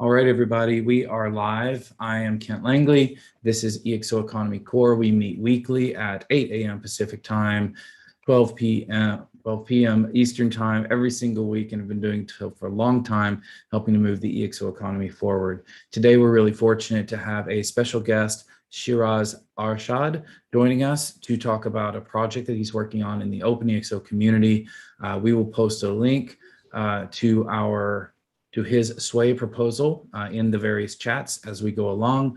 All right, everybody, we are live. I am Kent Langley. This is ExO Economy Core. We meet weekly at 8 a.m. Pacific time, 12 p.m. Eastern time every single week, and have been doing so for a long time, helping to move the ExO economy forward. Today, we're really fortunate to have a special guest, Shiraz Arshad, joining us to talk about a project that he's working on in the Open ExO community. We will post a link to his sway proposal in the various chats as we go along.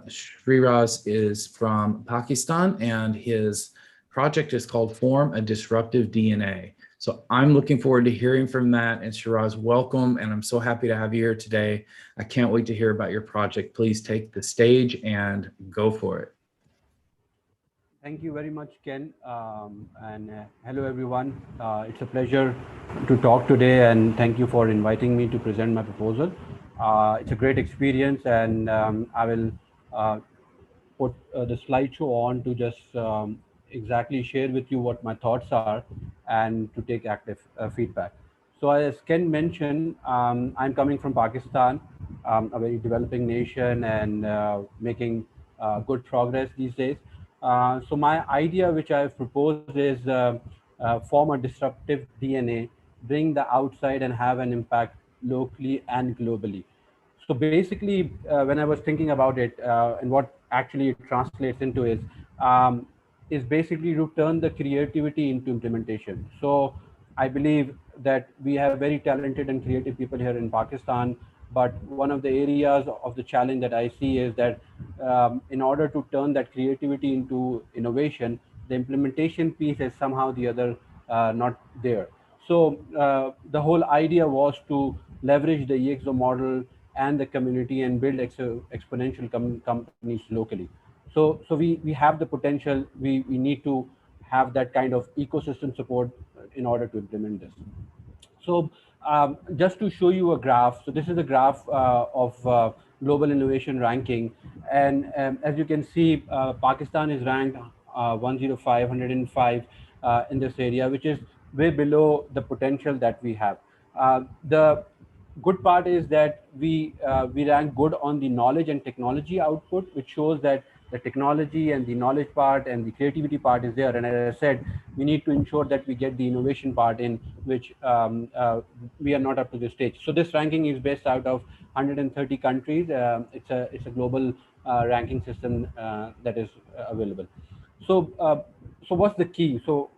Shiraz is from Pakistan, and his project is called Form a Disruptive DNA. So I'm looking forward to hearing from that. And Shiraz, welcome, and I'm so happy to have you here today. I can't wait to hear about your project. Please take the stage and go for it. Thank you very much, Ken. And hello, everyone. It's a pleasure to talk today, and thank you for inviting me to present my proposal. It's a great experience, and I will put the slideshow on to just exactly share with you what my thoughts are and to take active feedback. So as Ken mentioned, I'm coming from Pakistan, a very developing nation, and making good progress these days. So my idea, which I've proposed, is form a disruptive DNA, bring the outside and have an impact locally and globally. So basically, when I was thinking about it, and what actually it translates into is basically to turn the creativity into implementation. So I believe that we have very talented and creative people here in Pakistan, but one of the areas of the challenge that I see is that in order to turn that creativity into innovation, the implementation piece is somehow the other not there. So the whole idea was to leverage the EXO model and the community and build exponential companies locally. So we have the potential. We need to have that kind of ecosystem support in order to implement this. So just to show you a graph, so this is a graph of global innovation ranking. And as you can see, Pakistan is ranked 105 in this area, which is way below the potential that we have. The good part is that we rank good on the knowledge and technology output, which shows that the technology and the knowledge part and the creativity part is there. And as I said, we need to ensure that we get the innovation part in, which we are not up to this stage. So this ranking is based out of 130 countries. It's a global ranking system that is available. So so what's the key? So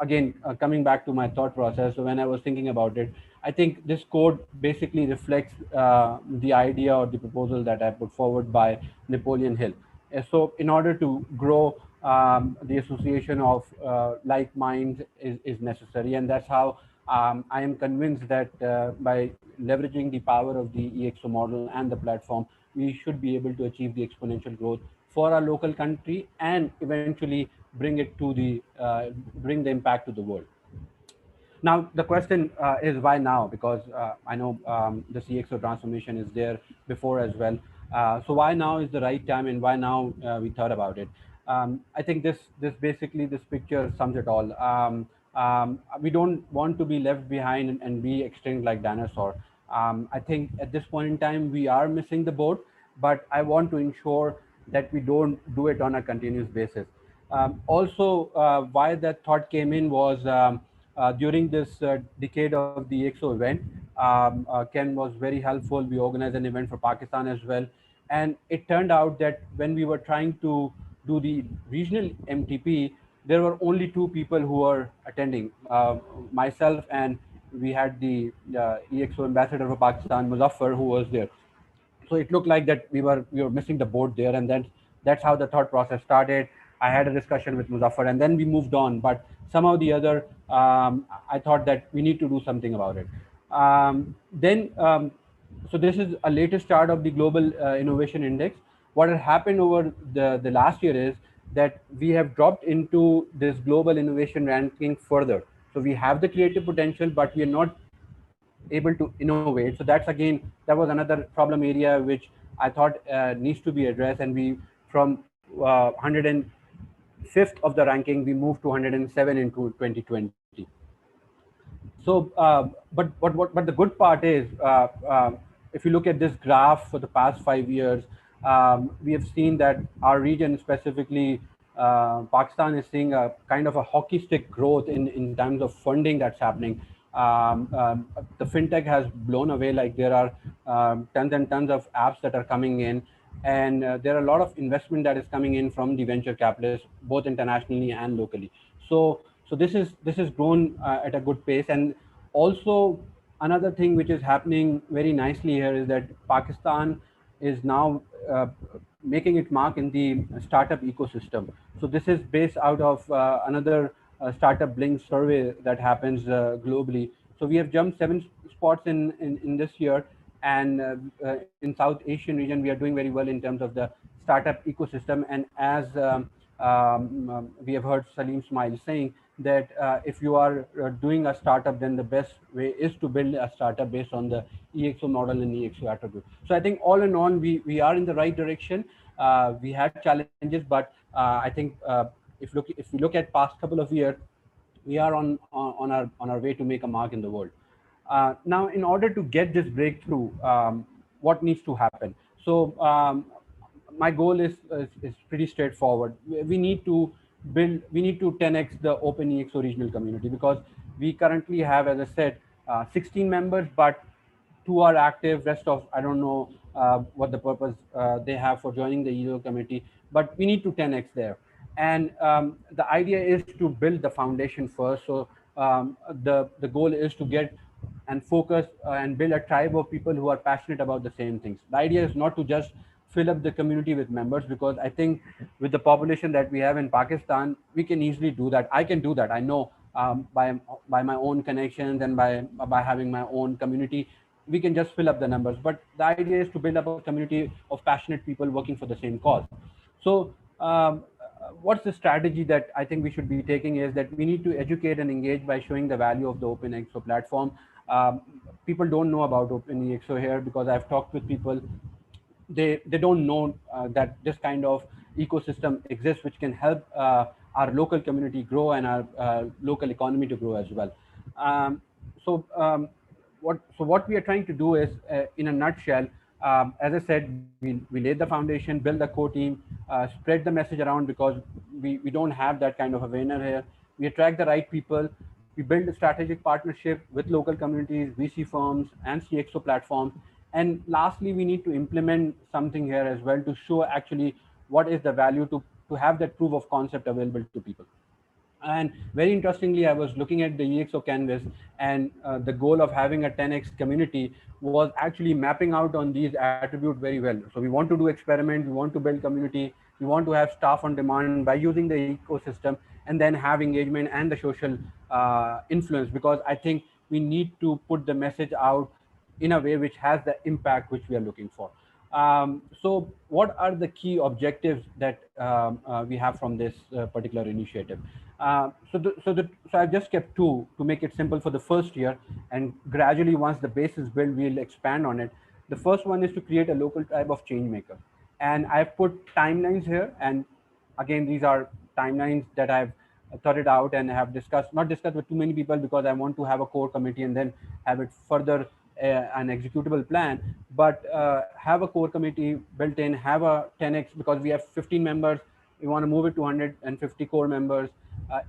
again, coming back to my thought process, so when I was thinking about it, I think this code basically reflects the idea or the proposal that I put forward by Napoleon Hill. So in order to grow, the association of like minds is necessary, and that's how I am convinced that by leveraging the power of the EXO model and the platform, we should be able to achieve the exponential growth for our local country and eventually bring it to bring the impact to the world. Now, the question is why now? Because I know the CXO transformation is there before as well. So why now is the right time, and why now we thought about it? I think this basically, this picture sums it all. We don't want to be left behind and be extinct like dinosaur. I think at this point in time we are missing the boat, but I want to ensure that we don't do it on a continuous basis. Also, why that thought came in was during this decade of the EXO event, Ken was very helpful. We organized an event for Pakistan as well. And it turned out that when we were trying to do the regional MTP, there were only two people who were attending, myself, and we had the EXO ambassador for Pakistan, Muzaffar, who was there. So it looked like that we were missing the boat there, and then that's how the thought process started. I had a discussion with Muzaffar, and then we moved on. But somehow the other, I thought that we need to do something about it. Then so this is a latest chart of the global innovation index. What has happened over the last year is that we have dropped into this global innovation ranking further. So we have the creative potential, but we are not able to innovate. So that's again, that was another problem area which I thought needs to be addressed. And we, from 105th of the ranking, we moved to 107 into 2020. So but the good part is if you look at this graph for the past 5 years, we have seen that our region, specifically Pakistan, is seeing a kind of a hockey stick growth in terms of funding that's happening. The fintech has blown away. Like there are tons and tons of apps that are coming in, and there are a lot of investment that is coming in from the venture capitalists, both internationally and locally. So this is grown at a good pace. And also another thing which is happening very nicely here is that Pakistan is now making its mark in the startup ecosystem. So this is based out of another startup Blink survey that happens globally. So we have jumped 7 spots in this year, and in South Asian region we are doing very well in terms of the startup ecosystem. And as we have heard Salim Smile saying that if you are doing a startup, then the best way is to build a startup based on the EXO model and EXO attribute. So I think all in all, we are in the right direction. We had challenges, but I think if we look at past couple of years, we are on our way to make a mark in the world. Now, in order to get this breakthrough, what needs to happen? So my goal is pretty straightforward. We need to build, we need to 10x the open EXO regional community, because we currently have, as I said, 16 members, but 2 are active. Rest of, I don't know what the purpose they have for joining the EXO committee, but we need to 10x there. And the idea is to build the foundation first. So the goal is to get and focus and build a tribe of people who are passionate about the same things. The idea is not to just fill up the community with members, because I think with the population that we have in Pakistan, we can easily do that. I can do that. I know by my own connections and by having my own community, we can just fill up the numbers. But the idea is to build up a community of passionate people working for the same cause. So what's the strategy that I think we should be taking is that we need to educate and engage by showing the value of the Open EXO platform. People don't know about Open EXO here, because I've talked with people. They don't know that this kind of ecosystem exists, which can help our local community grow and our local economy to grow as well. Um, so what we are trying to do is, in a nutshell, as I said, we laid the foundation, build the core team, spread the message around, because we don't have that kind of awareness here. We attract the right people. We build a strategic partnership with local communities, VC firms, and CXO platforms. And lastly, we need to implement something here as well to show actually what is the value, to have that proof of concept available to people. And very interestingly, I was looking at the EXO canvas, and the goal of having a 10x community was actually mapping out on these attributes very well. So we want to do experiment, we want to build community, we want to have staff on demand by using the ecosystem, and then have engagement and the social influence, because I think we need to put the message out in a way which has the impact which we are looking for. So what are the key objectives that we have from this particular initiative? So I've just kept 2 to make it simple for the first year, and gradually, once the base is built, we'll expand on it. The first one is to create a local tribe of change maker, and I've put timelines here. And again, these are timelines that I've thought it out and have not discussed with too many people, because I want to have a core committee and then have it further an executable plan. But have a core committee built in, have a 10x, because we have 15 members. We want to move it to 150 core members.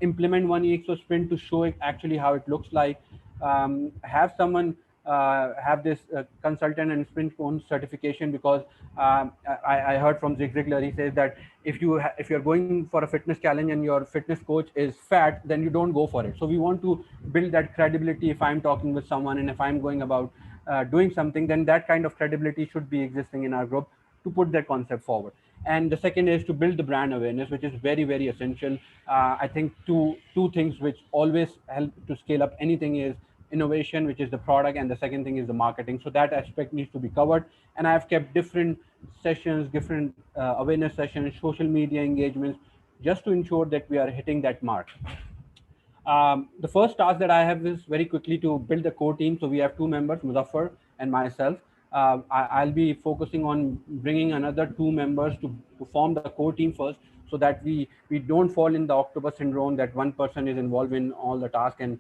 Implement one EXO sprint to show it actually how it looks like. Have someone have this consultant and sprint own certification, because I heard from Zig Ziglar. He says that if you're going for a fitness challenge and your fitness coach is fat, then you don't go for it. So we want to build that credibility. If I'm talking with someone and if I'm going about doing something, then that kind of credibility should be existing in our group to put that concept forward. And the second is to build the brand awareness, which is very, very essential. I think two things which always help to scale up anything is innovation, which is the product, and the second thing is the marketing. So that aspect needs to be covered. And I've kept different sessions, different awareness sessions, social media engagements, just to ensure that we are hitting that mark. The first task that I have is very quickly to build the core team. So we have 2 members, Muzaffar and myself. I'll be focusing on bringing another 2 members to form the core team first, so that we don't fall in the octopus syndrome, that one person is involved in all the tasks and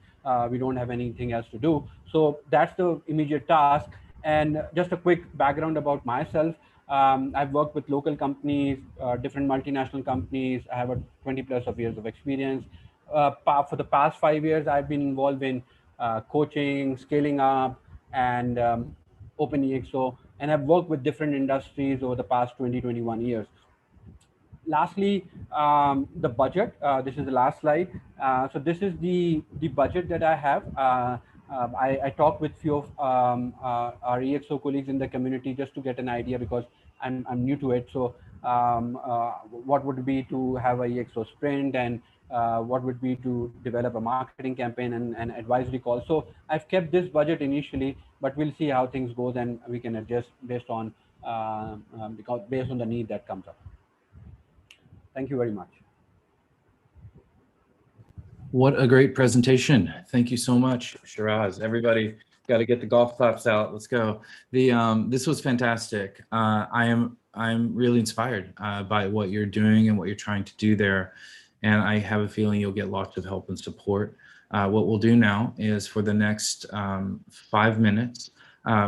we don't have anything else to do. So that's the immediate task. And just a quick background about myself. I've worked with local companies, different multinational companies. I have a 20 plus of years of experience. For the past 5 years, I've been involved in coaching, scaling up, and open EXO. And I've worked with different industries over the past 20, 21 years. Lastly, the budget. This is the last slide. So this is the budget that I have. I talked with few of our EXO colleagues in the community just to get an idea, because I'm new to it. So what would it be to have a EXO sprint, and what would be to develop a marketing campaign and advisory call. So I've kept this budget initially, but we'll see how things goes, and we can adjust based on the need that comes up. Thank you very much. What a great presentation. Thank you so much, Shiraz. Everybody got to get the golf claps out. Let's go. This was fantastic. I'm really inspired by what you're doing and what you're trying to do there. And I have a feeling you'll get lots of help and support. What we'll do now is, for the next 5 minutes,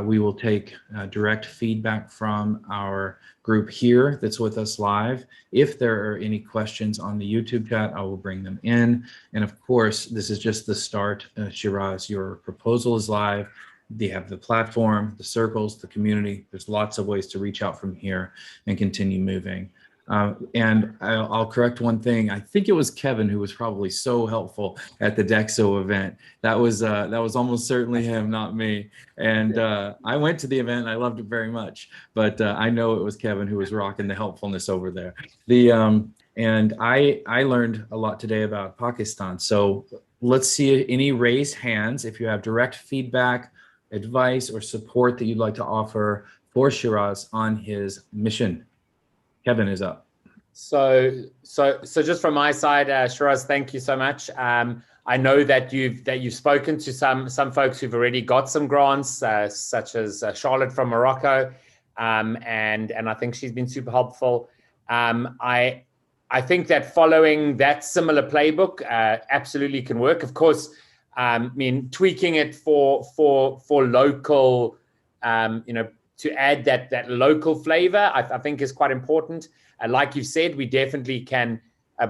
we will take direct feedback from our group here that's with us live. If there are any questions on the YouTube chat, I will bring them in. And of course, this is just the start. Shiraz, your proposal is live. They have the platform, the circles, the community. There's lots of ways to reach out from here and continue moving. And I'll correct one thing. I think it was Kevin who was probably so helpful at the DexO event. That was almost certainly him, not me. And I went to the event and I loved it very much. But I know it was Kevin who was rocking the helpfulness over there. And I learned a lot today about Pakistan. So let's see any raised hands if you have direct feedback, advice, or support that you'd like to offer for Shiraz on his mission. Kevin is up. So just from my side, Shiraz, thank you so much. I know that you've spoken to some folks who've already got some grants, such as Charlotte from Morocco, and I think she's been super helpful. I think that following that similar playbook absolutely can work. Of course, I mean, tweaking it for local, to add that local flavor, I think is quite important. Like you said, we definitely can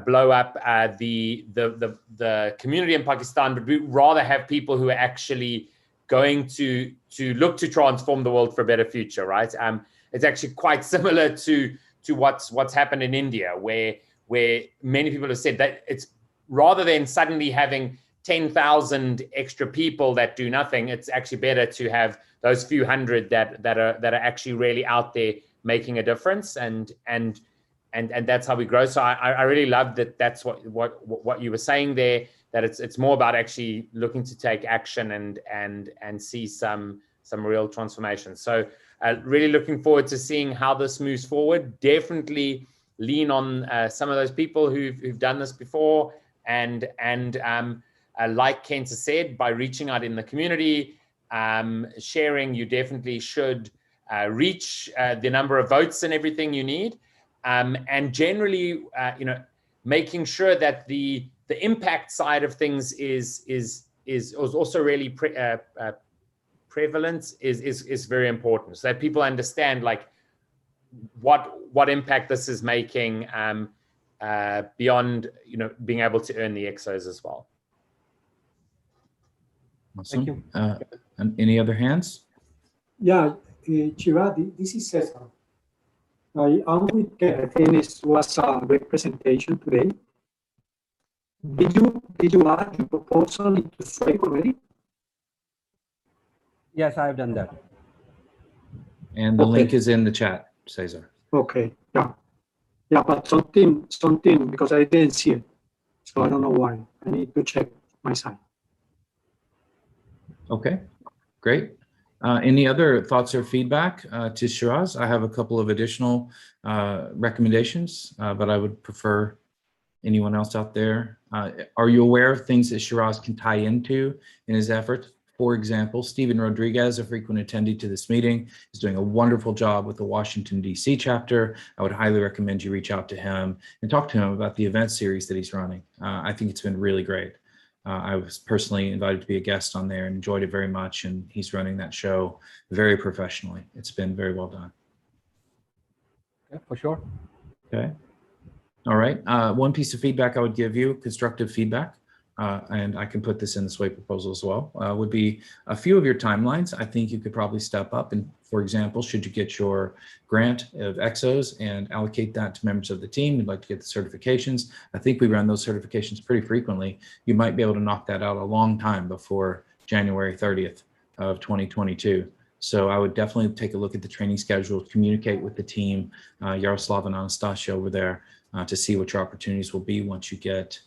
blow up the community in Pakistan, but we rather have people who are actually going to look to transform the world for a better future, right? It's actually quite similar to what's happened in India, where many people have said that it's rather than suddenly having 10,000 extra people that do nothing, it's actually better to have those few hundred that are actually really out there making a difference, and that's how we grow. So I really love that. That's what you were saying there, that it's more about actually looking to take action and see some real transformation. So really looking forward to seeing how this moves forward. Definitely lean on some of those people who've done this before, and like Kent has said, by reaching out in the community, sharing, you definitely should reach the number of votes and everything you need, and generally, making sure that the impact side of things is also really prevalent is very important, so that people understand like what impact this is making beyond being able to earn the EXOs as well. Awesome. Thank you. And any other hands? Yeah, Shiraz, this is Cesar. I'm with Kevin. It was a great presentation today. Did you add your proposal into Stripe already? Yes, I have done that. And the link is in the chat, Cesar. Okay, yeah, but something because I didn't see it, so I don't know why. I need to check my side. Okay, great. Any other thoughts or feedback to Shiraz? I have a couple of additional recommendations, but I would prefer anyone else out there. Are you aware of things that Shiraz can tie into in his efforts? For example, Stephen Rodriguez, a frequent attendee to this meeting, is doing a wonderful job with the Washington, D.C. chapter. I would highly recommend you reach out to him and talk to him about the event series that he's running. I think it's been really great. I was personally invited to be a guest on there and enjoyed it very much. And he's running that show very professionally. It's been very well done. Yeah, for sure. Okay. All right. One piece of feedback I would give you, constructive feedback, and I can put this in the SWAY proposal as well, would be a few of your timelines. I think you could probably step up and, for example, should you get your grant of EXOs and allocate that to members of the team, you'd like to get the certifications. I think we run those certifications pretty frequently. You might be able to knock that out a long time before January 30th of 2022. So I would definitely take a look at the training schedule, communicate with the team, Yaroslav and Anastasia over there, to see what your opportunities will be once you get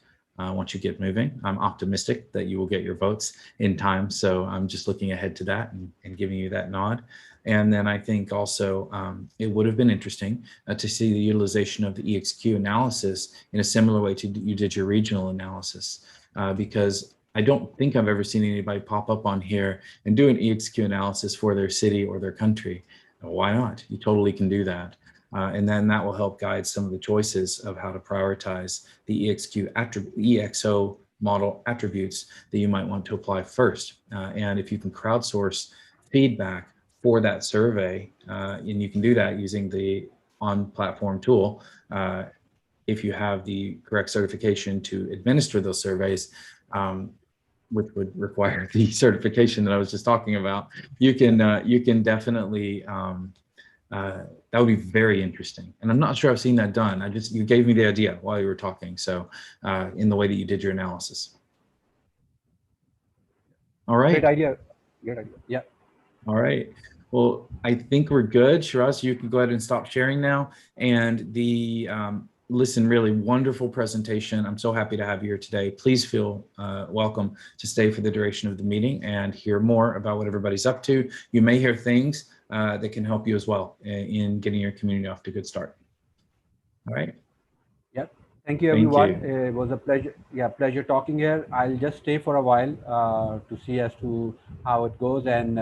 moving. I'm optimistic that you will get your votes in time. So I'm just looking ahead to that and giving you that nod. And then I think also it would have been interesting to see the utilization of the EXQ analysis in a similar way to you did your regional analysis, because I don't think I've ever seen anybody pop up on here and do an EXQ analysis for their city or their country. Why not? You totally can do that. And then that will help guide some of the choices of how to prioritize the EXO model attributes that you might want to apply first. And if you can crowdsource feedback for that survey, and you can do that using the on-platform tool, if you have the correct certification to administer those surveys, which would require the certification that I was just talking about, you can definitely, that would be very interesting. And I'm not sure I've seen that done. You gave me the idea while you were talking. So in the way that you did your analysis. All right. Great idea. Great idea. Yeah. All right. Well, I think we're good. Shiraz, you can go ahead and stop sharing now. And listen, really wonderful presentation. I'm so happy to have you here today. Please feel welcome to stay for the duration of the meeting and hear more about what everybody's up to. You may hear things that can help you as well in getting your community off to a good start. All right. Yep. Thank you, everyone. It was a pleasure. Yeah, pleasure talking here. I'll just stay for a while to see as to how it goes, and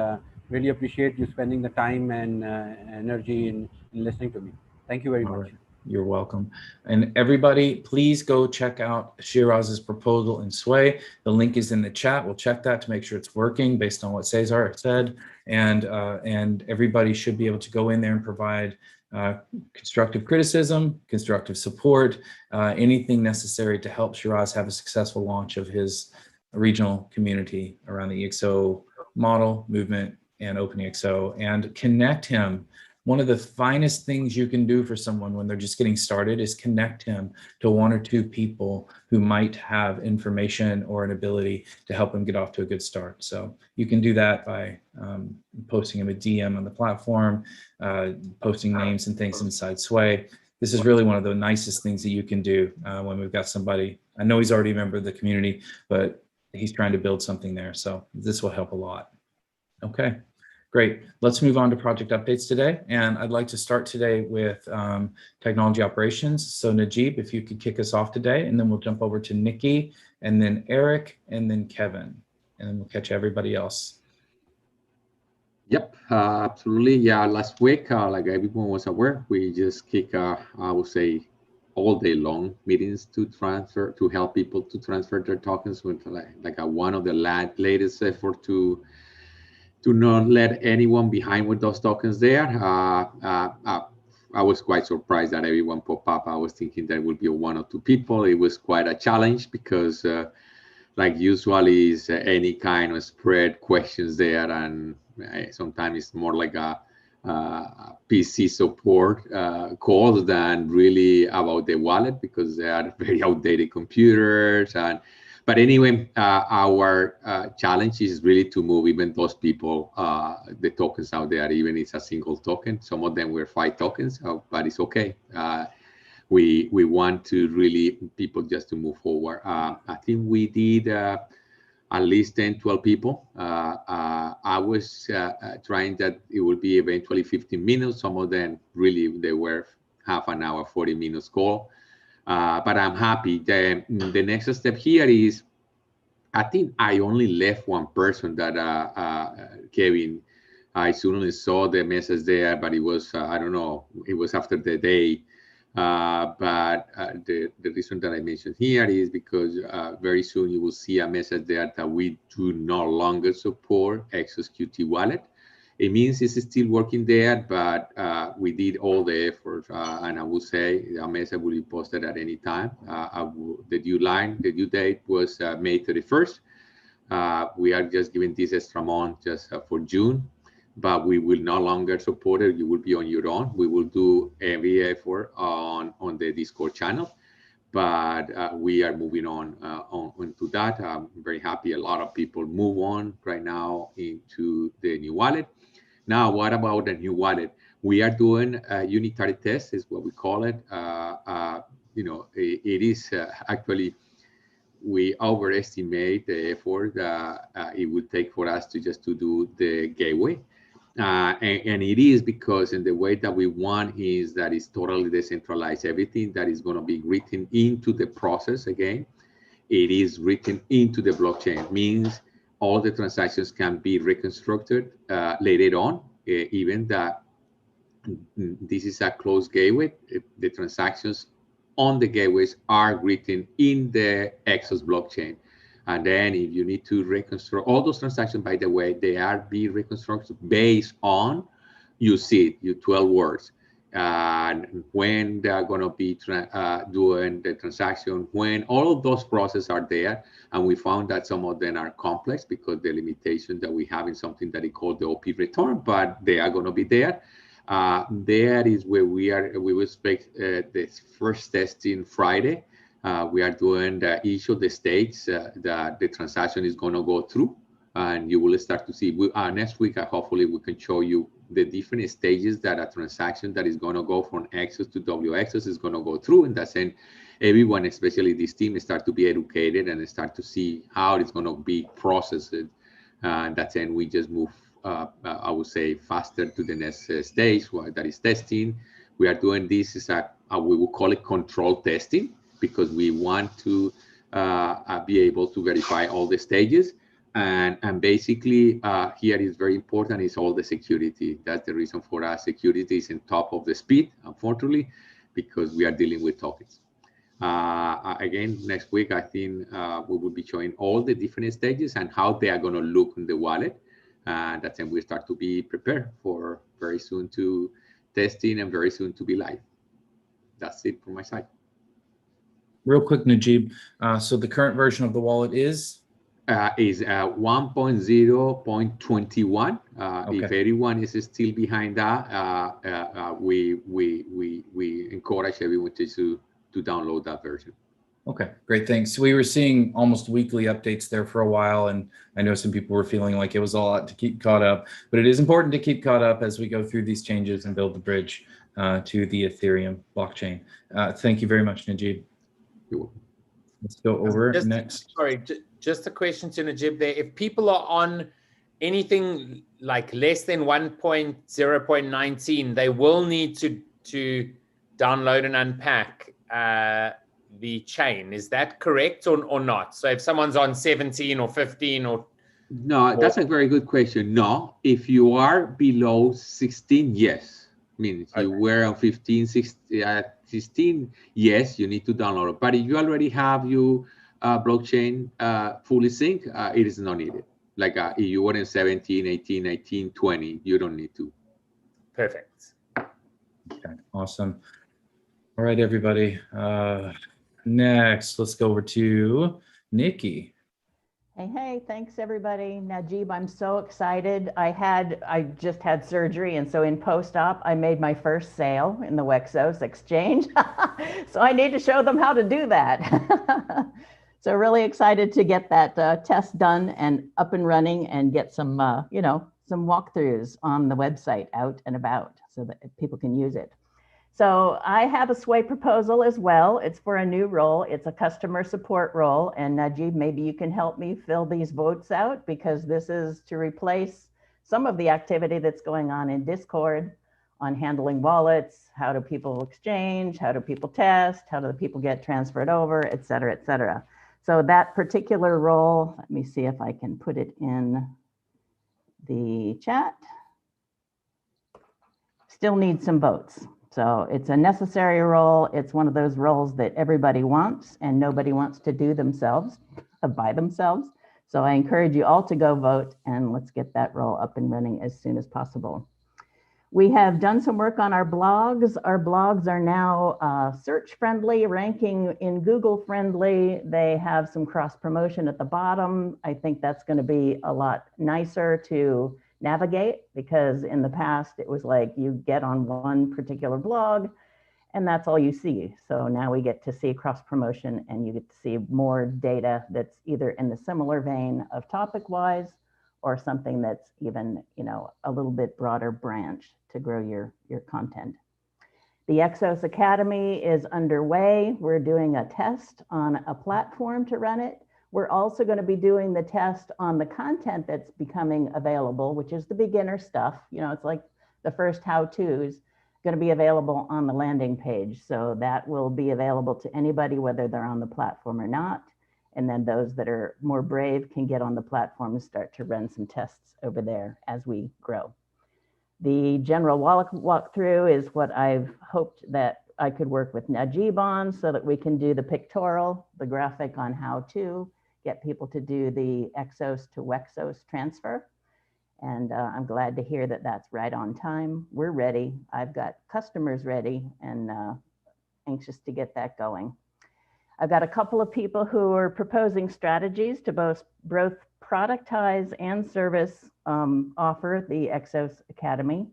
really appreciate you spending the time and energy in listening to me. Thank you very much. Right. You're welcome. And everybody, please go check out Shiraz's proposal in SWAY. The link is in the chat. We'll check that to make sure it's working based on what Cesar said. And everybody should be able to go in there and provide constructive criticism, constructive support, anything necessary to help Shiraz have a successful launch of his regional community around the EXO model, movement, and OpenEXO, and connect him. One of the finest things you can do for someone when they're just getting started is connect him to one or two people who might have information or an ability to help him get off to a good start. So you can do that by posting him a DM on the platform, posting names and things inside SWAY. This is really one of the nicest things that you can do when we've got somebody. I know he's already a member of the community, but he's trying to build something there. So this will help a lot. Okay. Great. Let's move on to project updates today. And I'd like to start today with technology operations. So Najib, if you could kick us off today, and then we'll jump over to Nikki, and then Eric, and then Kevin, and then we'll catch everybody else. Yep, absolutely. Yeah, last week, like everyone was aware, we just kick, I would say, all day long meetings to help people to transfer their tokens with like one of the latest effort to not let anyone behind with those tokens there. I was quite surprised that everyone popped up. I was thinking there would be one or two people. It was quite a challenge because like usually is any kind of spread questions there, and sometimes it's more like a PC support calls than really about the wallet, because they are very outdated computers. But anyway, our challenge is really to move even those people, the tokens out there, even if it's a single token. Some of them were 5 tokens, but it's okay. We want to really people just to move forward. I think we did at least 10, 12 people. I was trying that it would be eventually 15 minutes. Some of them really, they were half an hour, 40 minutes call. But I'm happy. The next step here is, I think I only left one person, that Kevin. I suddenly saw the message there, but it was, I don't know, it was after the day. But the reason that I mentioned here is because very soon you will see a message there that we do no longer support ExO's Qt wallet. It means it's still working there, but we did all the effort, and I will say a message will be posted at any time. The due date was May 31st. We are just giving this extra month just for June, but we will no longer support it. You will be on your own. We will do every effort on the Discord channel, but we are moving on into that. I'm very happy a lot of people move on right now into the new wallet. Now, what about the new wallet? We are doing a unitary test, is what we call it. It is actually, we overestimate the effort it would take for us to do the gateway. And it is because in the way that we want is that it's totally decentralized. Everything that is going to be written into the process, again, it is written into the blockchain. It means all the transactions can be reconstructed later on, even that this is a closed gateway. The transactions on the gateways are written in the ExO's blockchain. And then if you need to reconstruct all those transactions, by the way, they are being reconstructed based on, you see, your 12 words. And when they are going to be doing the transaction, when all of those processes are there, and we found that some of them are complex because the limitation that we have in something that is called the OP return, but they are going to be there. There is where we will expect the first testing Friday. We are doing each of the states that the transaction is going to go through, and you will start to see. Next week, hopefully, we can show you the different stages that a transaction that is going to go from ExO to WExO is going to go through. And that's when everyone, especially this team, start to be educated and start to see how it's going to be processed. And that's when we just move, I would say, faster to the next stage, that is testing. We are doing this is we will call it control testing, because we want to be able to verify all the stages. And basically, here is very important is all the security. That's the reason for us. Security is on top of the speed, unfortunately, because we are dealing with tokens. Again, next week, I think we will be showing all the different stages and how they are going to look in the wallet. And that's when we start to be prepared for very soon to testing and very soon to be live. That's it from my side. Real quick, Najib. So the current version of the wallet is 1.0.21. Okay. If anyone is still behind that, we encourage everyone to download that version. Okay, great, thanks. We were seeing almost weekly updates there for a while, and I know some people were feeling like it was a lot to keep caught up, but it is important to keep caught up as we go through these changes and build the bridge to the Ethereum blockchain. Thank you very much, Najib. You're welcome. Let's go over next. Sorry, just a question to Najib there. If people are on anything like less than 1.0.19, they will need to download and unpack the chain. Is that correct or not? So if someone's on 17 or 15 or... No, that's a very good question. No, if you are below 16, yes. I mean, if you were on 15, 16, yes, you need to download it. But if you already have your blockchain fully synced, it is not needed. Like if you were in 17, 18, 19, 20, you don't need to. Perfect. Okay, awesome. All right, everybody. Next, let's go over to Nikki. Hey, thanks everybody. Najib, I'm so excited. I just had surgery, and so in post-op, I made my first sale in the Wexos exchange. So I need to show them how to do that. So really excited to get that test done and up and running and get some, some walkthroughs on the website out and about so that people can use it. So I have a sway proposal as well. It's for a new role. It's a customer support role. And Najib, maybe you can help me fill these votes out, because this is to replace some of the activity that's going on in Discord on handling wallets. How do people exchange? How do people test? How do the people get transferred over, et cetera, et cetera. So that particular role, let me see if I can put it in the chat. Still need some votes. So it's a necessary role. It's one of those roles that everybody wants and nobody wants to do themselves by themselves. So I encourage you all to go vote and let's get that role up and running as soon as possible. We have done some work on our blogs. Our blogs are now search friendly, ranking in Google friendly. They have some cross promotion at the bottom. I think that's going to be a lot nicer to navigate, because in the past it was like you get on one particular blog and that's all you see. So now we get to see cross promotion and you get to see more data that's either in the similar vein of topic wise or something that's even, a little bit broader branch to grow your content. The ExO Academy is underway. We're doing a test on a platform to run it. We're also going to be doing the test on the content that's becoming available, which is the beginner stuff. It's like the first how-tos going to be available on the landing page. So that will be available to anybody, whether they're on the platform or not. And then those that are more brave can get on the platform and start to run some tests over there as we grow. The general walkthrough is what I've hoped that I could work with Najib on, so that we can do the pictorial, the graphic on how to get people to do the Exos to Wexos transfer. And I'm glad to hear that that's right on time. We're ready. I've got customers ready and anxious to get that going. I've got a couple of people who are proposing strategies to both productize and service offer the ExO Academy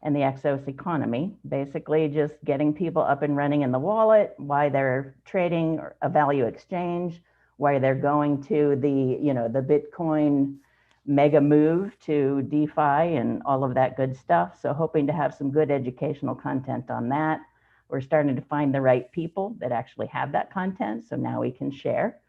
and the ExO Economy. Basically just getting people up and running in the wallet, why they're trading a value exchange, why they're going to the Bitcoin mega move to DeFi and all of that good stuff. So hoping to have some good educational content on that. We're starting to find the right people that actually have that content. So now we can share,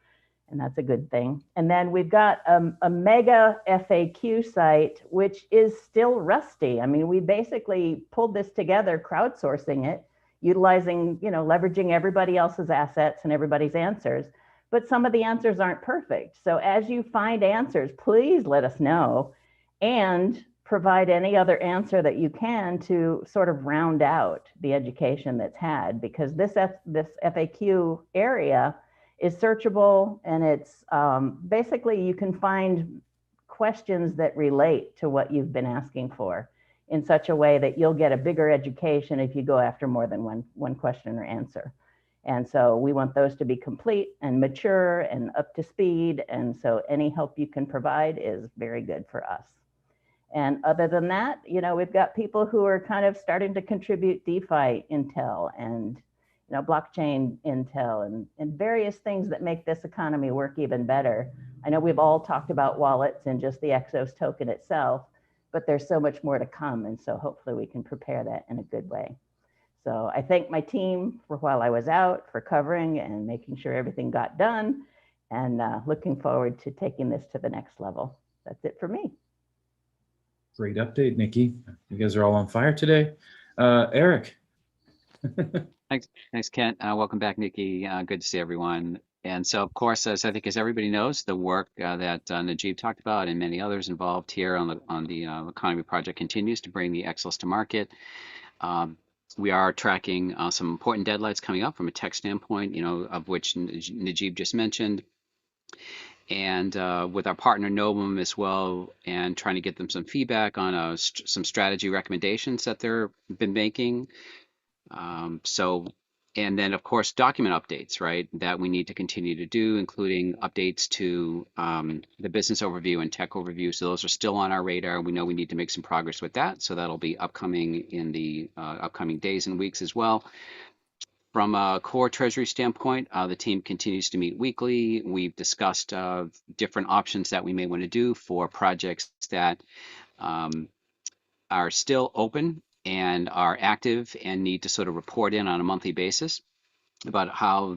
and that's a good thing. And then we've got a mega FAQ site, which is still rusty. I mean, we basically pulled this together, crowdsourcing it, utilizing, leveraging everybody else's assets and everybody's answers. But some of the answers aren't perfect. So as you find answers, please let us know and provide any other answer that you can to sort of round out the education that's had, because this FAQ area is searchable, and it's basically you can find questions that relate to what you've been asking for in such a way that you'll get a bigger education if you go after more than one question or answer. And so we want those to be complete and mature and up to speed. And so any help you can provide is very good for us. And other than that, we've got people who are kind of starting to contribute DeFi intel and blockchain intel and various things that make this economy work even better. I know we've all talked about wallets and just the Exos token itself, but there's so much more to come. And so hopefully we can prepare that in a good way. So I thank my team for while I was out for covering and making sure everything got done, and looking forward to taking this to the next level. That's it for me. Great update, Nikki. You guys are all on fire today. Eric. Thanks, Kent. Welcome back, Nikki. Good to see everyone. And so, of course, as everybody knows, the work that Najib talked about and many others involved here on the Economy Project continues to bring the Exos to market. We are tracking some important deadlines coming up from a tech standpoint, of which Najib just mentioned, and with our partner Novum as well, and trying to get them some feedback on some strategy recommendations that they've been making. And then, of course, document updates, right, that we need to continue to do, including updates to the business overview and tech overview. So those are still on our radar. We know we need to make some progress with that. So that'll be upcoming in the upcoming days and weeks as well. From a core treasury standpoint, the team continues to meet weekly. We've discussed different options that we may want to do for projects that are still open and are active and need to sort of report in on a monthly basis about how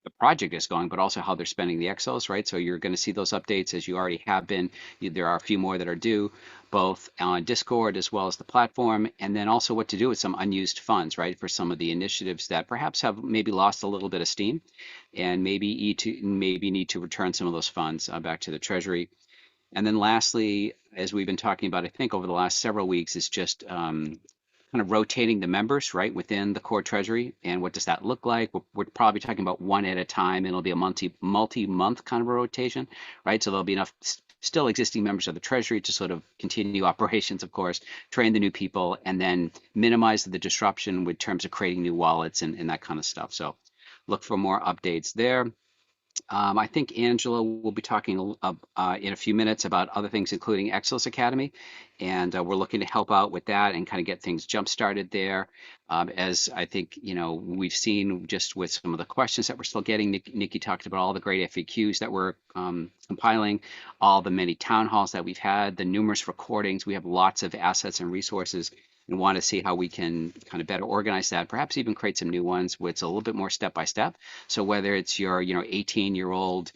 the project is going, but also how they're spending the Exos, right? So you're going to see those updates as you already have been. There are a few more that are due, both on Discord as well as the platform, and then also what to do with some unused funds, right, for some of the initiatives that perhaps have maybe lost a little bit of steam and maybe need to return some of those funds back to the Treasury. And then lastly, as we've been talking about, I think over the last several weeks, is just kind of rotating the members, right, within the core treasury. And what does that look like? We're probably talking about one at a time. It'll be a multi-month kind of a rotation, right? So there'll be enough still existing members of the treasury to sort of continue operations, of course, train the new people, and then minimize the disruption with terms of creating new wallets and that kind of stuff. So look for more updates there. I think Angela will be talking in a few minutes about other things, including ExO Academy, and we're looking to help out with that and kind of get things jump started there. As I think we've seen just with some of the questions that we're still getting. Nikki talked about all the great FAQs that we're compiling, all the many town halls that we've had, the numerous recordings. We have lots of assets and resources, and want to see how we can kind of better organize that, perhaps even create some new ones where it's a little bit more step by step. So whether it's your 18-year-old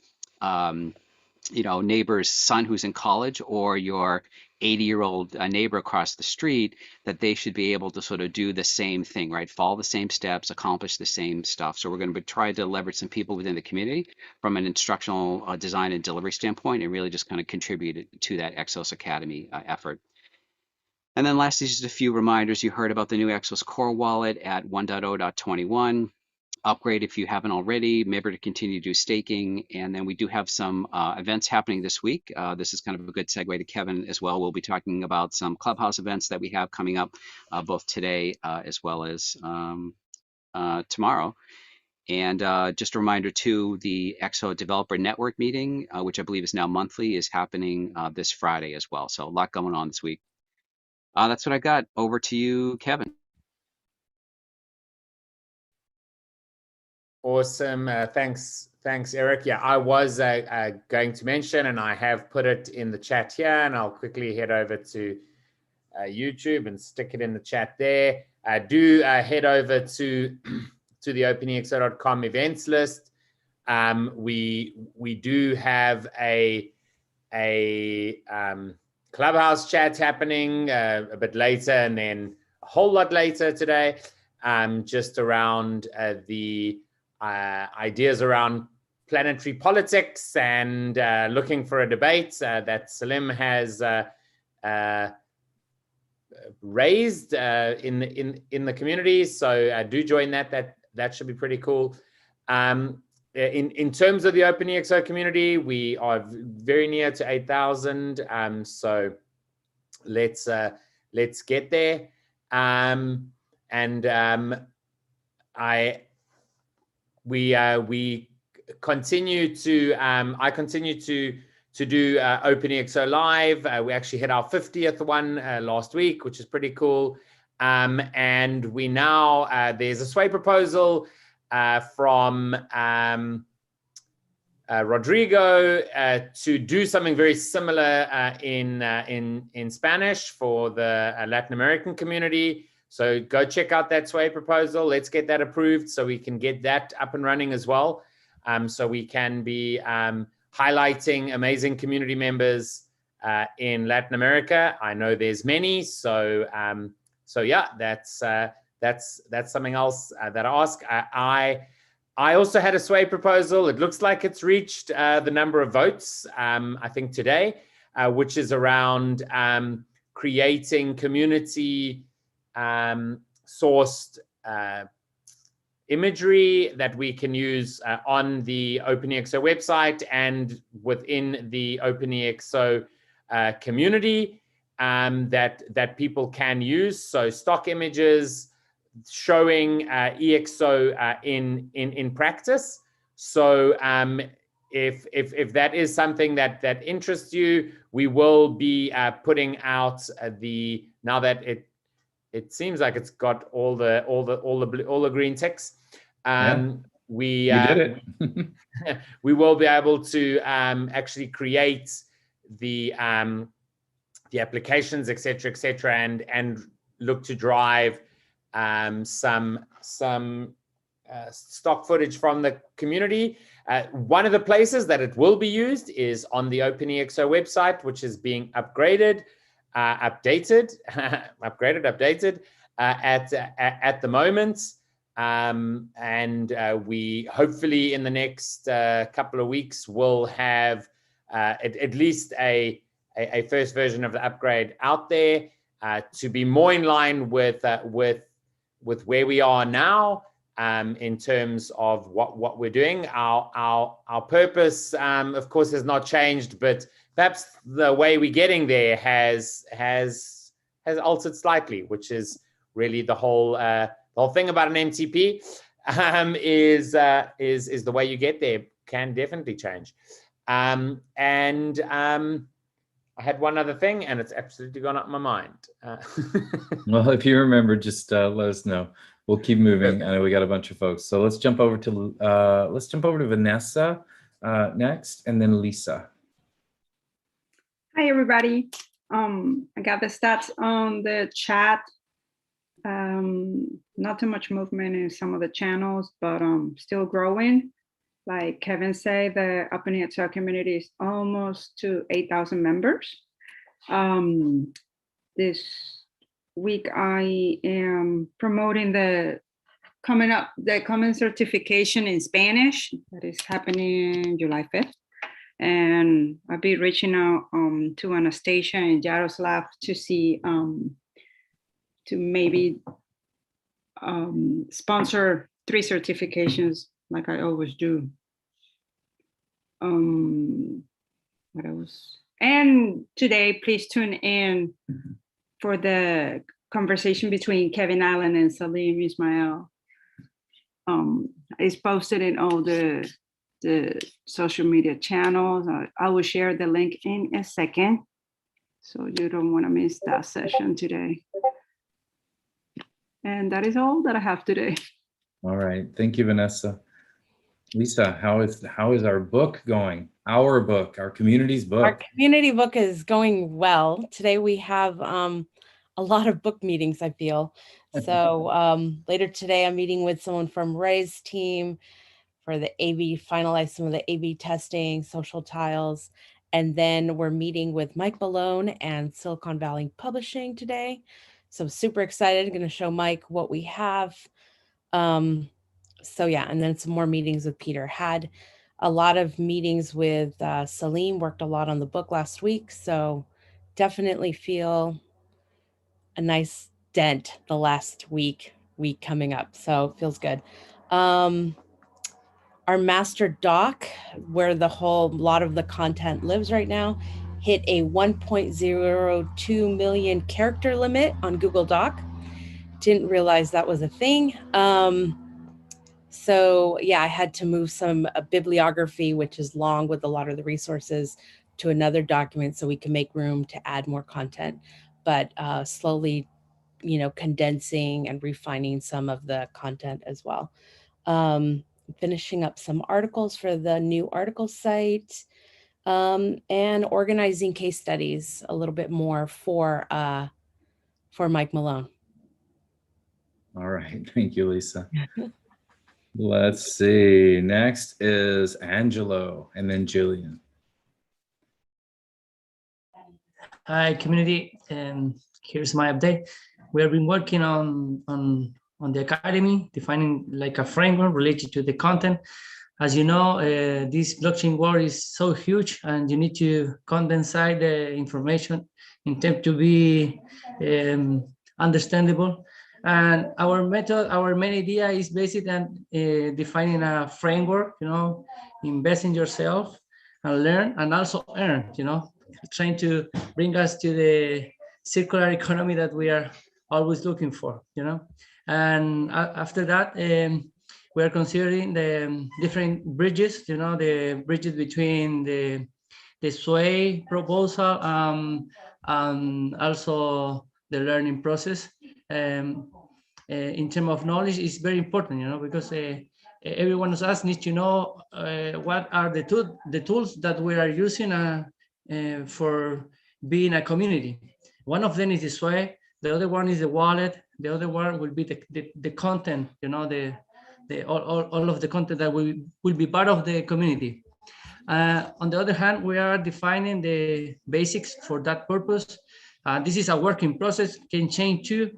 neighbor's son who's in college, or your 80-year-old neighbor across the street, that they should be able to sort of do the same thing, right? Follow the same steps, accomplish the same stuff. So we're going to try to leverage some people within the community from an instructional design and delivery standpoint, and really just kind of contribute to that ExO Academy effort. And then lastly, just a few reminders. You heard about the new ExO Core wallet at 1.0.21. Upgrade if you haven't already. Remember to continue to do staking. And then we do have some events happening this week. This is kind of a good segue to Kevin as well. We'll be talking about some Clubhouse events that we have coming up both today as well as tomorrow. And just a reminder too, the ExO Developer Network meeting, which I believe is now monthly, is happening this Friday as well. So a lot going on this week. That's what I got. Over to you, Kevin. Awesome. Thanks, Eric. Yeah, I was going to mention, and I have put it in the chat here, and I'll quickly head over to YouTube and stick it in the chat there. Do head over to the openexo.com events list. We do have a Clubhouse chat happening a bit later, and then a whole lot later today, just around the ideas around planetary politics and looking for a debate that Salim has raised in the community. So do join that. That should be pretty cool. In terms of the OpenExO community, we are very near to 8,000. So let's get there. We continue to I continue to do OpenExO Live. We actually hit our 50th one last week, which is pretty cool. And we now there's a sway proposal from Rodrigo to do something very similar in Spanish for the Latin American community. So go check out that sway proposal. Let's get that approved so we can get that up and running as well. So we can be highlighting amazing community members in Latin America. I know there's many. So yeah, that's something else that I ask. I also had a sway proposal. It looks like it's reached the number of votes, I think today, which is around creating community sourced imagery that we can use on the OpenExO website and within the OpenExO community that people can use. So stock images showing EXO in practice. So if that is something that interests you, we will be putting out now that it seems like it's got all the green ticks. We did it. We will be able to actually create the applications, etc., and look to drive some stock footage from the community. One of the places that it will be used is on the OpenExO website, which is being updated at the moment. And we hopefully in the next couple of weeks will have at least a first version of the upgrade out there. to be more in line with where we are now, in terms of what we're doing. Our purpose, of course, has not changed, but perhaps the way we're getting there has altered slightly, which is really the whole thing about an MTP. Is the way you get there can definitely change. I had one other thing, and it's absolutely gone up my mind. Well, if you remember, just let us know. We'll keep moving. I know we got a bunch of folks, so let's jump over to Vanessa next, and then Lisa. Hi, everybody. I got the stats on the chat. Not too much movement in some of the channels, but still growing. Like Kevin said, the Open EXO community is almost to 8,000 members. This week I am promoting the common certification in Spanish that is happening July 5th. And I'll be reaching out to Anastasia and Yaroslav to see to maybe sponsor 3 certifications like I always do. What else? And today, please tune in for the conversation between Kevin Allen and Salim Ismail. It's posted in all the social media channels. I will share the link in a second, so you don't want to miss that session today. And that is all that I have today. All right, thank you, Vanessa. Lisa, how is our book going? Our book, our community's book. Our community book is going well. Today we have a lot of book meetings, I feel. So later today, I'm meeting with someone from Ray's team for the A/B, finalize some of the A/B testing, social tiles. And then we're meeting with Mike Malone and Silicon Valley Publishing today. So I'm super excited. I'm going to show Mike what we have. So yeah, and then some more meetings with Peter. Had a lot of meetings with Salim, worked a lot on the book last week. So definitely feel a nice dent the last week coming up. So it feels good. Our master doc, where a lot of the content lives right now, hit a 1.02 million character limit on Google Doc. Didn't realize that was a thing. So yeah, I had to move some bibliography, which is long with a lot of the resources, to another document so we can make room to add more content, but slowly, condensing and refining some of the content as well. Finishing up some articles for the new article site, and organizing case studies a little bit more for Mike Malone. All right, thank you, Lisa. Let's see, next is Angelo and then Jillian. Hi, community, and here's my update. We have been working on the academy, defining like a framework related to the content. As you know, this blockchain world is so huge, and you need to condense the information in time to be understandable. And our method, our main idea is based on defining a framework, invest in yourself and learn and also earn, trying to bring us to the circular economy that we are always looking for, And after that, we are considering the different bridges, the bridges between the SWAY proposal and also the learning process. In terms of knowledge, is very important, because everyone of us needs to know what are the tools that we are using for being a community. One of them is the SWAY, the other one is the wallet, the other one will be the content, all of the content that will be part of the community. On the other hand, we are defining the basics for that purpose. This is a working process, can change too,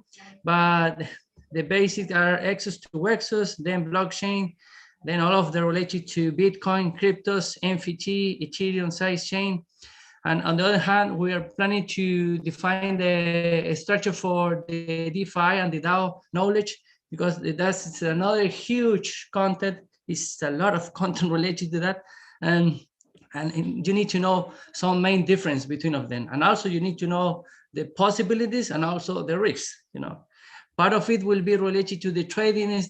but the basics are access to EXOs, then blockchain, then all of the related to Bitcoin, cryptos, NFT, Ethereum, sidechain. And on the other hand, we are planning to define the structure for the DeFi and the DAO knowledge, because that's another huge content. It's a lot of content related to that. And you need to know some main difference between of them. And also you need to know the possibilities and also the risks, you know. Part of it will be related to the trading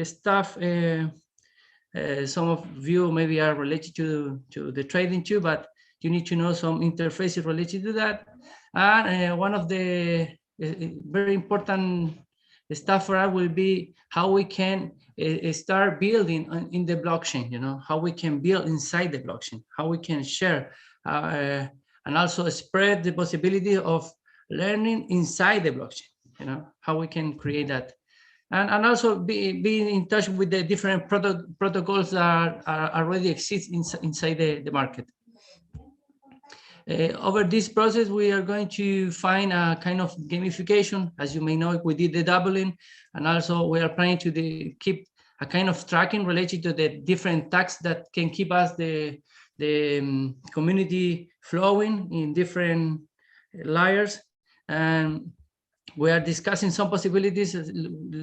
stuff. Some of you maybe are related to the trading too, but you need to know some interfaces related to that. And one of the very important stuff for us will be how we can start building in the blockchain, you know, how we can build inside the blockchain, how we can share and also spread the possibility of learning inside the blockchain, you know, how we can create that. And also being in touch with the different protocols that already exist inside the market. Over this process, we are going to find a kind of gamification. As you may know, we did the doubling, and also we are planning to keep a kind of tracking related to the different tags that can keep us the community flowing in different layers. And we are discussing some possibilities,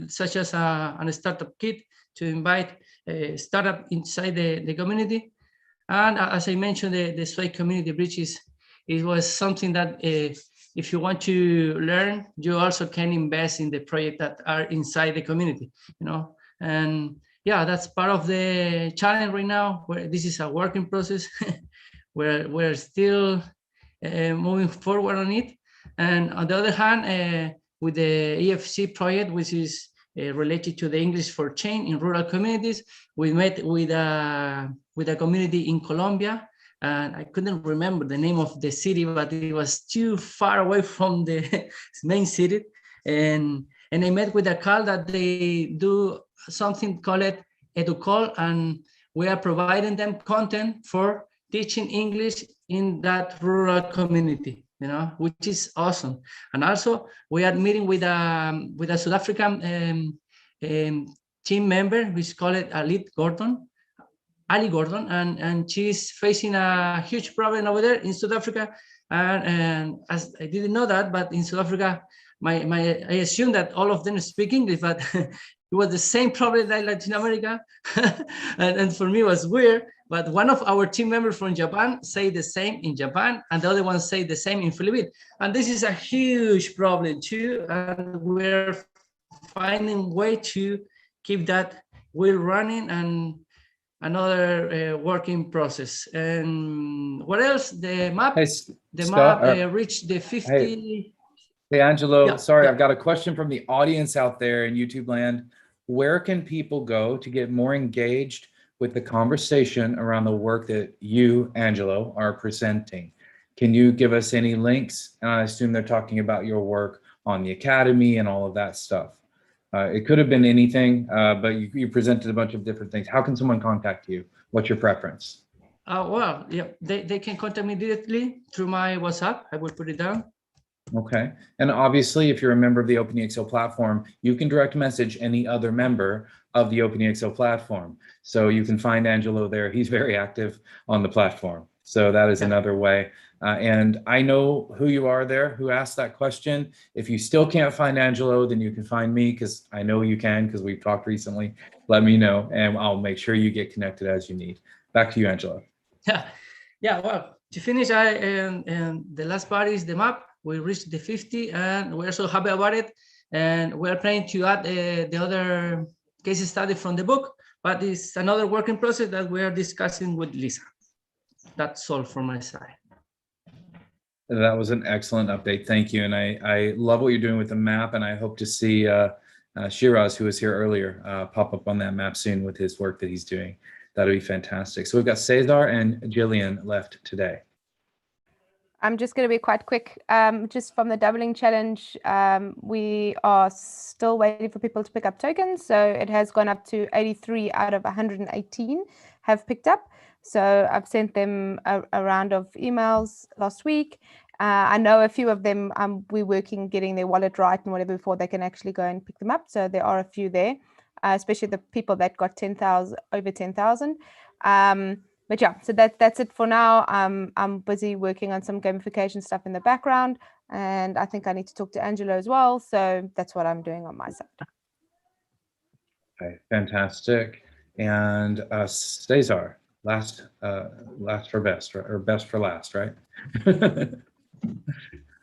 such as a startup kit to invite a startup inside the community. And as I mentioned, the Sway community bridges, it was something that if you want to learn, you also can invest in the project that are inside the community, you know. And yeah, that's part of the challenge right now, where this is a working process. We're still moving forward on it. And on the other hand, with the EFC project, which is related to the English for Change in rural communities, we met with a community in Colombia, and I couldn't remember the name of the city, but it was too far away from the main city. And I met with a call that they do something called EduCall, and we are providing them content for teaching English in that rural community, you know, which is awesome. And also we are meeting with a South African team member, which is called Ali Gordon, and she's facing a huge problem over there in South Africa. And as I didn't know that, but in South Africa, I assume that all of them speak English, but it was the same problem like Latin America. and for me it was weird, but one of our team members from Japan say the same in Japan, and the other one say the same in Philippines. And this is a huge problem too, and we're finding way to keep that wheel running, and another working process. And what else? The map, reached the 50. Hey, Angelo, Yeah, sorry, yeah. I've got a question from the audience out there in YouTube land. Where can people go to get more engaged with the conversation around the work that you, Angelo, are presenting? Can you give us any links? And I assume they're talking about your work on the Academy and all of that stuff. It could have been anything, but you presented a bunch of different things. How can someone contact you? What's your preference? Well, yeah, they can contact me directly through my WhatsApp. I will put it down. Okay. And obviously, if you're a member of the OpenExO platform, you can direct message any other member of the OpenExO platform. So you can find Angelo there. He's very active on the platform. So that is another way. And I know who you are there, who asked that question. If you still can't find Angelo, then you can find me, because I know you can, because we've talked recently. Let me know, and I'll make sure you get connected as you need. Back to you, Angelo. Yeah. Well, to finish, and the last part is the map. We reached the 50, and we're so happy about it. And we're planning to add the other case study from the book, but it's another working process that we are discussing with Lisa. That's all from my side. That was an excellent update. Thank you. And I love what you're doing with the map, and I hope to see Shiraz, who was here earlier, pop up on that map soon with his work that he's doing. That'll be fantastic. So we've got Cesar and Jillian left today. I'm just going to be quite quick. Just from the doubling challenge, we are still waiting for people to pick up tokens. So it has gone up to 83 out of 118 have picked up. So I've sent them a round of emails last week. I know a few of them, we're working getting their wallet right and whatever before they can actually go and pick them up. So there are a few there, especially the people that got 10,000, over 10,000. but yeah, so that's it for now. I'm busy working on some gamification stuff in the background, and I think I need to talk to Angelo as well. So that's what I'm doing on my side. Okay, fantastic. And Cesar, last for best, or best for last, right?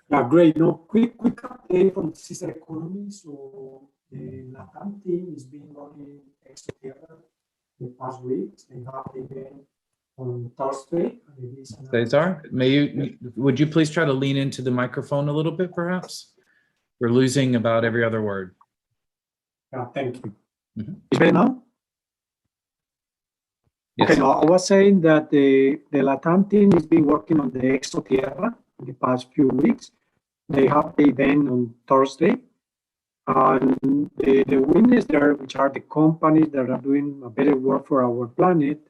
Yeah, great. No, quick update from sister economy. So the Latam team has been running ExO the past weeks. They have the event on Thursday. Cesar, would you please try to lean into the microphone a little bit, perhaps? We're losing about every other word. Yeah, thank you. Is better now? Yes. Okay, no, I was saying that the Latam team has been working on the ExO Tierra in the past few weeks. They have the event on Thursday. And the winners there, which are the companies that are doing a better work for our planet,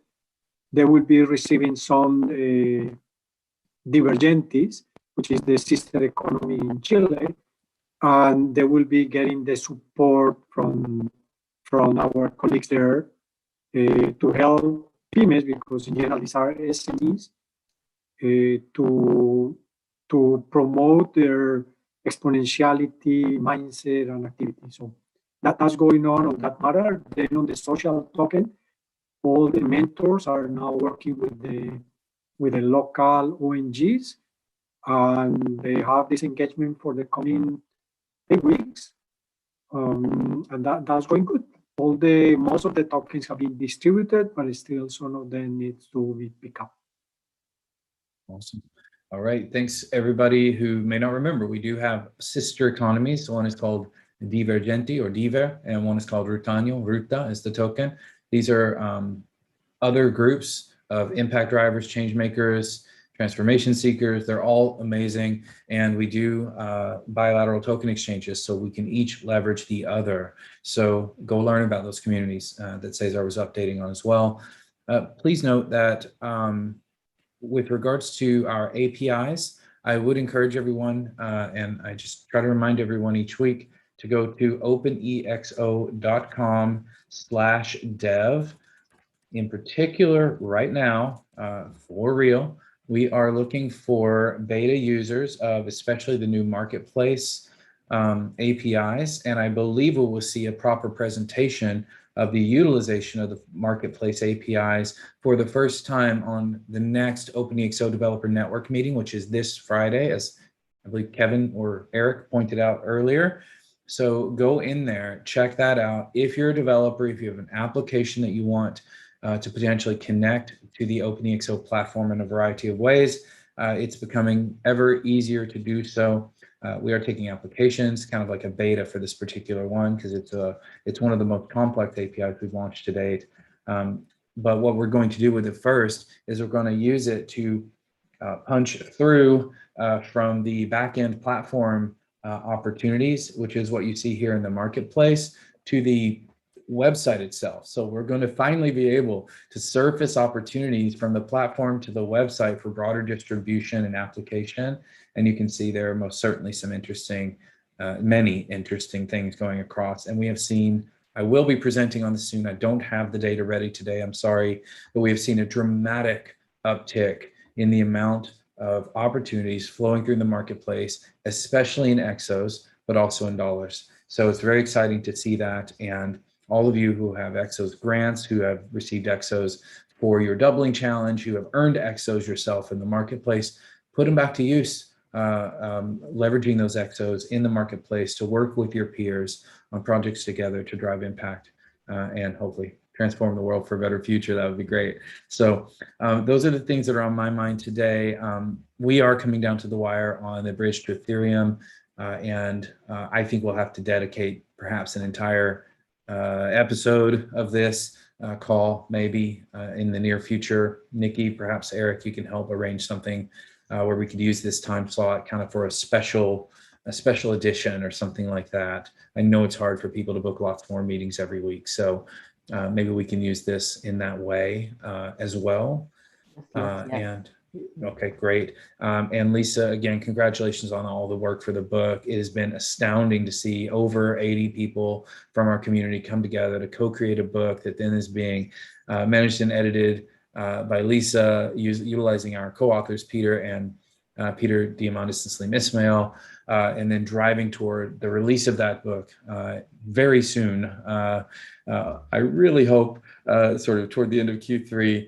they will be receiving some Divergentes, which is the sister economy in Chile, and they will be getting the support from our colleagues there to help pymes, because in general these are SMEs, to promote their exponentiality mindset and activity. So that's going on that matter. Then on the social token, all the mentors are now working with the local ONGs, and they have this engagement for the coming 8 weeks, and that's going good. Most of the tokens have been distributed, but still some of them needs to be picked up. Awesome. All right. Thanks, everybody who may not remember. We do have sister economies. One is called Divergenti or Diver, and one is called Rutano. Ruta is the token. These are other groups of impact drivers, change makers, transformation seekers. They're all amazing. And we do bilateral token exchanges, so we can each leverage the other. So go learn about those communities that Cesar was updating on as well. Please note that with regards to our APIs, I would encourage everyone, and I just try to remind everyone each week, to go to openexo.com/dev. In particular, right now, for real, we are looking for beta users of especially the new marketplace APIs, and I believe we will see a proper presentation of the utilization of the marketplace APIs for the first time on the next OpenExO Developer Network meeting, which is this Friday, as I believe Kevin or Eric pointed out earlier. So go in there, check that out. If you're a developer, if you have an application that you want to potentially connect to the OpenExO platform in a variety of ways, it's becoming ever easier to do so. We are taking applications, kind of like a beta for this particular one, because it's one of the most complex APIs we've launched to date. But what we're going to do with it first is we're going to use it to punch through from the backend platform opportunities, which is what you see here in the marketplace, to the website itself. So we're going to finally be able to surface opportunities from the platform to the website for broader distribution and application. And you can see there are most certainly some interesting, many interesting things going across. And we have seen, I will be presenting on this soon. I don't have the data ready today, I'm sorry, but we have seen a dramatic uptick in the amount of opportunities flowing through the marketplace, especially in EXOs, but also in dollars. So it's very exciting to see that. And all of you who have EXOs grants, who have received EXOs for your doubling challenge, who have earned EXOs yourself in the marketplace, put them back to use, leveraging those EXOs in the marketplace to work with your peers on projects together to drive impact and hopefully transform the world for a better future. That would be great. So those are the things that are on my mind today. We are coming down to the wire on the bridge to Ethereum, and I think we'll have to dedicate perhaps an entire episode of this call maybe in the near future. Nikki, perhaps Eric, you can help arrange something where we could use this time slot kind of for a special edition or something like that. I know it's hard for people to book lots more meetings every week, so maybe we can use this in that way as well. Yes. And okay, great. And Lisa, again, congratulations on all the work for the book. It has been astounding to see over 80 people from our community come together to co-create a book that then is being managed and edited by Lisa, utilizing our co-authors, Peter Diamandis and Salim Ismail, and then driving toward the release of that book very soon. I really hope sort of toward the end of Q3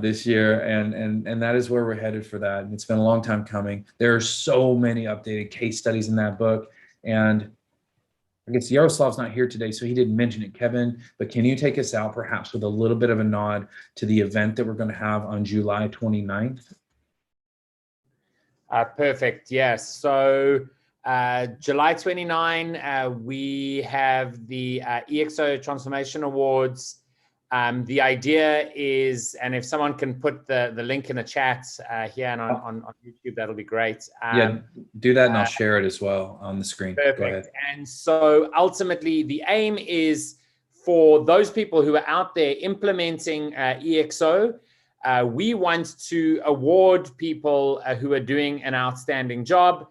this year, and that is where we're headed for that. And it's been a long time coming. There are so many updated case studies in that book, and I guess Yaroslav's not here today, so he didn't mention it, Kevin, but can you take us out perhaps with a little bit of a nod to the event that we're going to have on July 29th? Perfect. Yes. So July 29, we have the ExO Transformation Awards. The idea is, and if someone can put the link in the chat here and on YouTube, that'll be great. Yeah, do that and I'll share it as well on the screen. Perfect. Go ahead. And so ultimately the aim is for those people who are out there implementing ExO, we want to award people who are doing an outstanding job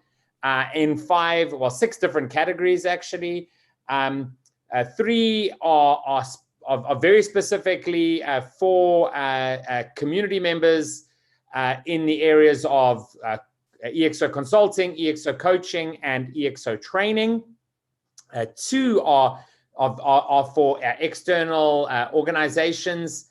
in 6 different categories, actually. 3 are very specifically for community members in the areas of ExO consulting, ExO coaching, and ExO training. 2 are for external organizations,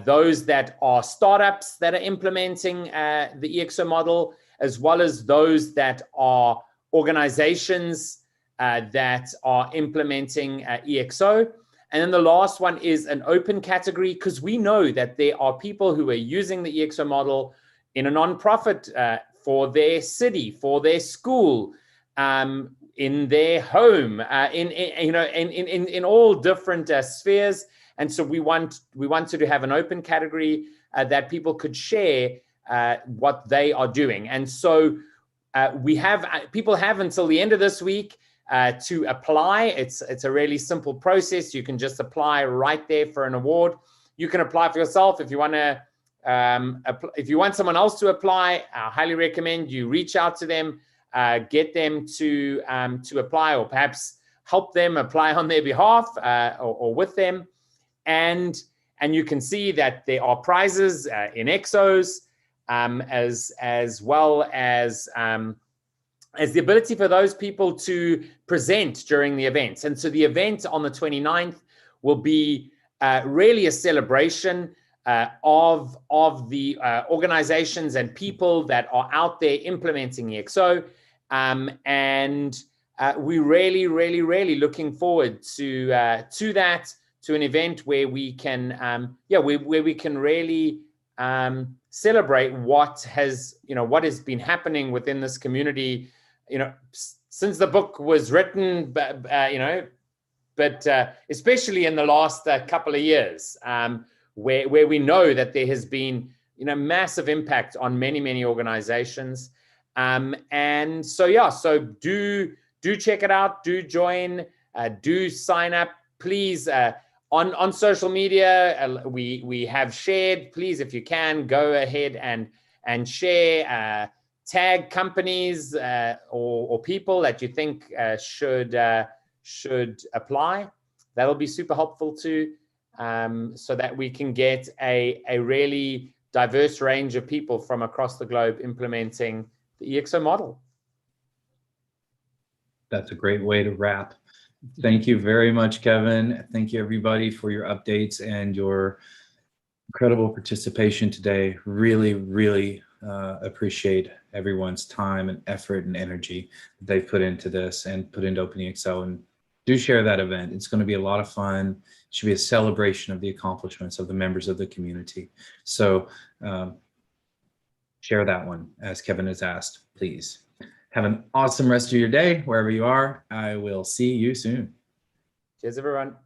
those that are startups that are implementing the ExO model, as well as those that are organizations that are implementing ExO. And then the last one is an open category, because we know that there are people who are using the ExO model in a nonprofit for their city, for their school, in their home, in all different spheres. And so we wanted to have an open category that people could share what they are doing. And so people have until the end of this week to apply. It's a really simple process. You can just apply right there for an award. You can apply for yourself if you want to. If you want someone else to apply, I highly recommend you reach out to them, get them to apply, or perhaps help them apply on their behalf or with them. And you can see that there are prizes in ExOs, as well as the ability for those people to present during the events. And so the event on the 29th will be really a celebration of the organizations and people that are out there implementing ExO. And we're really looking forward to that, to an event where we can, where we can really celebrate what has been happening within this community, since the book was written, but especially in the last couple of years, where we know that there has been, massive impact on many organizations. And so do check it out, do join, do sign up, please. On social media, we have shared. Please, if you can, go ahead and share, tag companies or people that you think should apply. That'll be super helpful too, so that we can get a really diverse range of people from across the globe implementing the ExO model. That's a great way to wrap. Thank you very much, Kevin. Thank you, everybody, for your updates and your incredible participation today. Really appreciate everyone's time and effort and energy that they've put into this and put into Open ExO. And do share that event. It's going to be a lot of fun. It should be a celebration of the accomplishments of the members of the community. So share that one, as Kevin has asked, please. Have an awesome rest of your day, wherever you are. I will see you soon. Cheers, everyone.